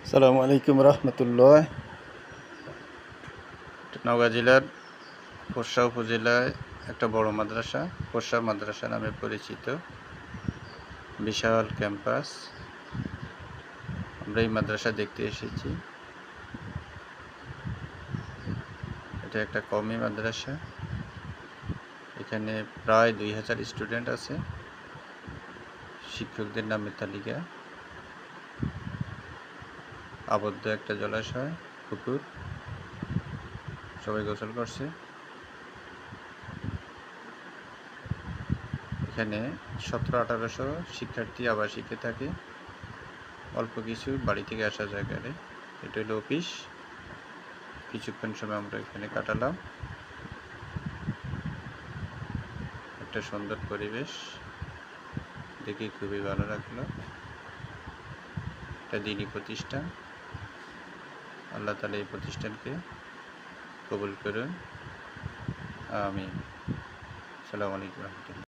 আসসালামু আলাইকুম রহমতুল্লাহ। নওগাঁ জেলার খোরশা উপজেলায় একটা বড় মাদ্রাসা, খোরশা মাদ্রাসা নামে পরিচিত। বিশাল ক্যাম্পাস। আমরা এই মাদ্রাসা দেখতে এসেছি। এটা একটা কওমি মাদ্রাসা। এখানে প্রায় 2000 স্টুডেন্ট আছে। শিক্ষকদের নামের তালিকা, আবদ্ধ একটা জলাশয়, পুকুর, সবাই গোসল করছে। এখানে 1700-1800 শিক্ষার্থী আবাসিকে থাকে, অল্প কিছু বাড়ি থেকে আসা যায় গাড়ি। এটা হলো অফিস। কিছুক্ষণ সময় আমরা এখানে কাটালাম। একটা সুন্দর পরিবেশ দেখে খুবই ভালো লাগলো। এটা দ্বীনি প্রতিষ্ঠান। আল্লাহ তাআলা এই প্রতিষ্ঠানকে কবুল করুন, আমিন। আসসালামু আলাইকুম রহমতুল্লাহ।